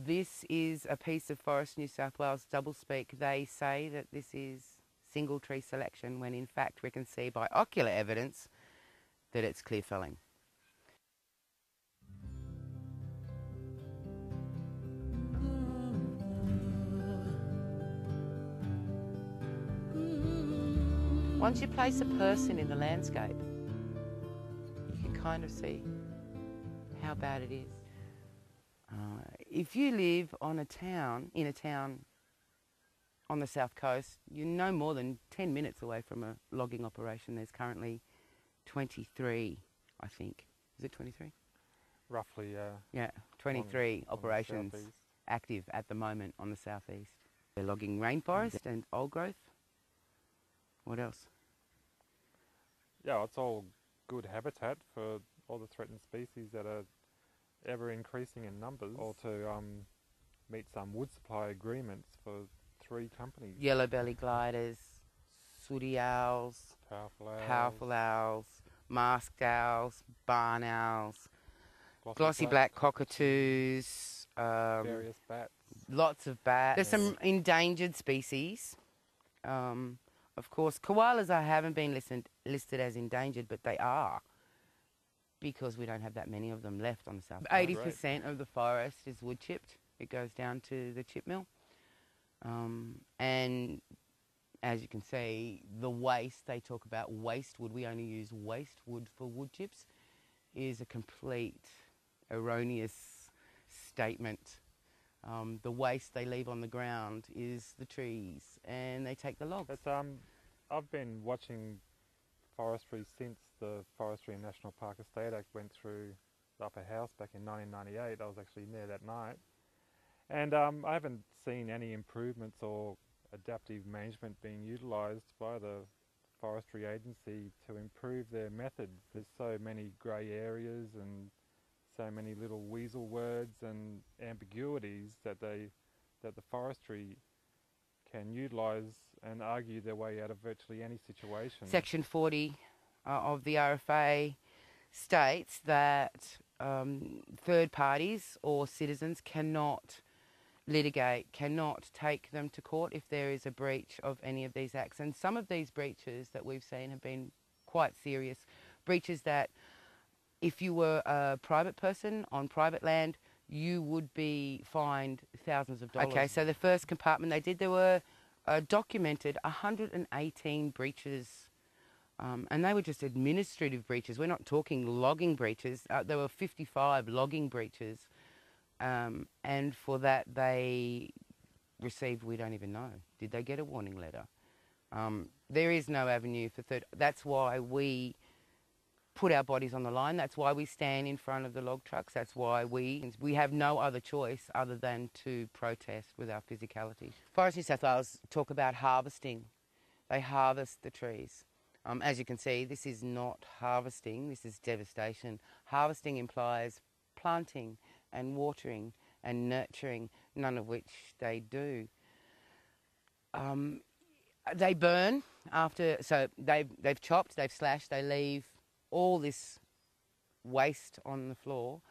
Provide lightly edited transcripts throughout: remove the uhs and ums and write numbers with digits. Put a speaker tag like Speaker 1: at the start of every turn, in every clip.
Speaker 1: This is a piece of Forest New South Wales doublespeak. They say that this is single tree selection when in fact we can see by ocular evidence that it's clear felling. Once you place a person in the landscape, you can kind of see how bad it is. If you live in a town on the south coast, you're no more than 10 minutes away from a logging operation. There's currently 23, I think. Is it 23?
Speaker 2: Roughly,
Speaker 1: yeah, 23 operations
Speaker 2: on
Speaker 1: active at the moment on the southeast. They're logging rainforest and old growth. What else?
Speaker 2: Yeah, it's all good habitat for all the threatened species that are ever increasing in numbers, or to meet some wood supply agreements for 3 companies.
Speaker 1: Yellow-belly gliders, sooty owls, powerful owls, masked owls, barn owls, glossy black cockatoos,
Speaker 2: various bats.
Speaker 1: Lots of bats. There's some endangered species. Of course, koalas haven't been listed as endangered, but they are, because we don't have that many of them left on the south. 80% of the forest is wood chipped. It goes down to the chip mill. And as you can see, the waste, they talk about waste wood, we only use waste wood for wood chips, is a complete erroneous statement. The waste they leave on the ground is the trees, and they take the logs.
Speaker 2: I've been watching forestry since the Forestry and National Park Estate Act went through the Upper House back in 1998. I was actually there that night. And I haven't seen any improvements or adaptive management being utilised by the Forestry Agency to improve their methods. There's so many grey areas and so many little weasel words and ambiguities that the forestry can utilise and argue their way out of virtually any situation.
Speaker 1: Section 40 of the RFA states that third parties or citizens cannot litigate, cannot take them to court if there is a breach of any of these acts. And some of these breaches that we've seen have been quite serious. Breaches that if you were a private person on private land, you would be fined thousands of dollars. Okay, so the first compartment they did, there were documented 118 breaches, and they were just administrative breaches. We're not talking logging breaches. There were 55 logging breaches, and for that they received, we don't even know, did they get a warning letter? There is no avenue for third. That's why we put our bodies on the line. That's why we stand in front of the log trucks. That's why we have no other choice other than to protest with our physicality. Forest New South Wales talk about harvesting. They harvest the trees. As you can see, this is not harvesting, this is devastation. Harvesting implies planting and watering and nurturing, none of which they do. They burn after, so they've chopped, they've slashed, they leave all this waste on the floor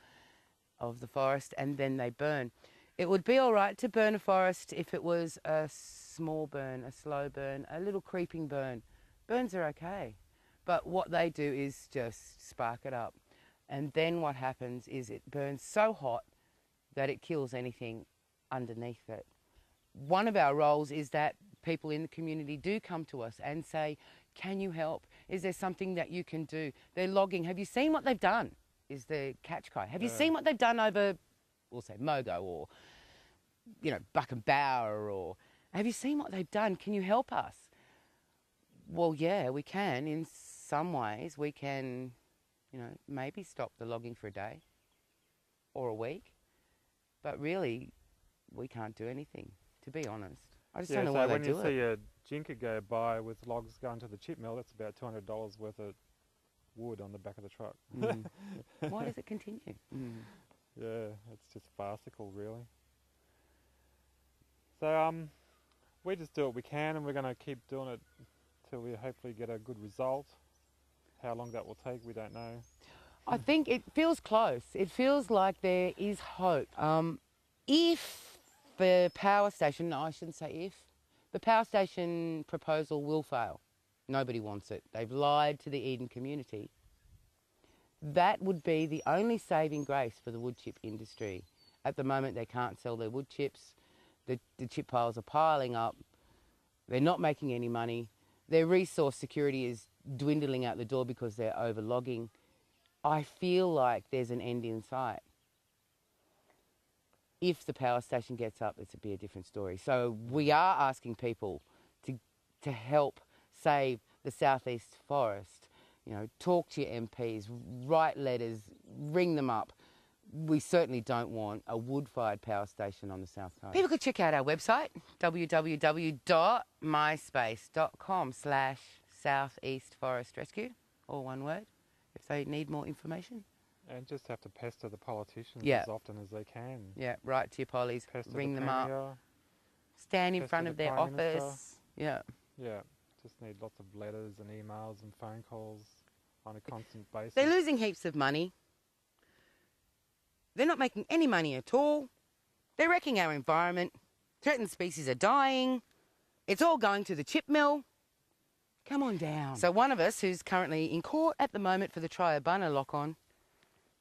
Speaker 1: of the forest, and then they burn. It would be all right to burn a forest if it was a small burn, a slow burn, a little creeping burn. Burns are okay, but what they do is just spark it up. And then what happens is it burns so hot that it kills anything underneath it. One of our roles is that people in the community do come to us and say, can you help? Is there something that you can do? They're logging. Have you seen what they've done? Is the catch cry. Have you seen what they've done over, we'll say Mogo or, you know, Buckenbower, or have you seen what they've done? Can you help us? Well, yeah, we can. In some ways, we can, you know, maybe stop the logging for a day or a week. But really, we can't do anything, to be honest. I just don't know why they do it.
Speaker 2: When you see a jinker go by with logs going to the chip mill, that's about $200 worth of wood on the back of the truck.
Speaker 1: Why does it continue?
Speaker 2: Yeah, it's just farcical, really. So we just do what we can, and we're going to keep doing it till we hopefully get a good result. How long that will take, we don't know.
Speaker 1: I think it feels close. It feels like there is hope. If the power station, no, I shouldn't say if, the power station proposal will fail. Nobody wants it. They've lied to the Eden community. That would be the only saving grace for the wood chip industry. At the moment, they can't sell their wood chips. The chip piles are piling up. They're not making any money. Their resource security is dwindling out the door because they're overlogging. I feel like there's an end in sight. If the power station gets up, it's be a different story. So we are asking people to help save the southeast forest. You know, talk to your MPs, write letters, ring them up. We certainly don't want a wood-fired power station on the south coast. People could check out our website, www.myspace.com/Southeast Forest Rescue, all one word, if they need more information.
Speaker 2: And just have to pester the politicians
Speaker 1: Yeah.
Speaker 2: as often as they can.
Speaker 1: Yeah, write to your pollies,
Speaker 2: Pester
Speaker 1: ring
Speaker 2: the
Speaker 1: them
Speaker 2: Premier,
Speaker 1: up, stand in
Speaker 2: pester
Speaker 1: front
Speaker 2: the
Speaker 1: of their
Speaker 2: Prime
Speaker 1: office.
Speaker 2: Minister.
Speaker 1: Yeah.
Speaker 2: Yeah, just need lots of letters and emails and phone calls on a constant basis.
Speaker 1: They're losing heaps of money. They're not making any money at all. They're wrecking our environment. Threatened species are dying. It's all going to the chip mill. Come on down. So one of us, who's currently in court at the moment for the Triabunna lock-on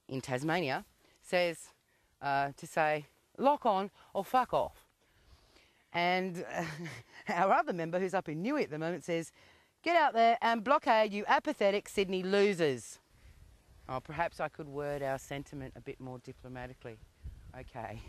Speaker 1: in Tasmania, says to say, lock on or fuck off. And our other member, who's up in Newey at the moment, says, get out there and blockade, you apathetic Sydney losers. Oh, perhaps I could word our sentiment a bit more diplomatically. Okay.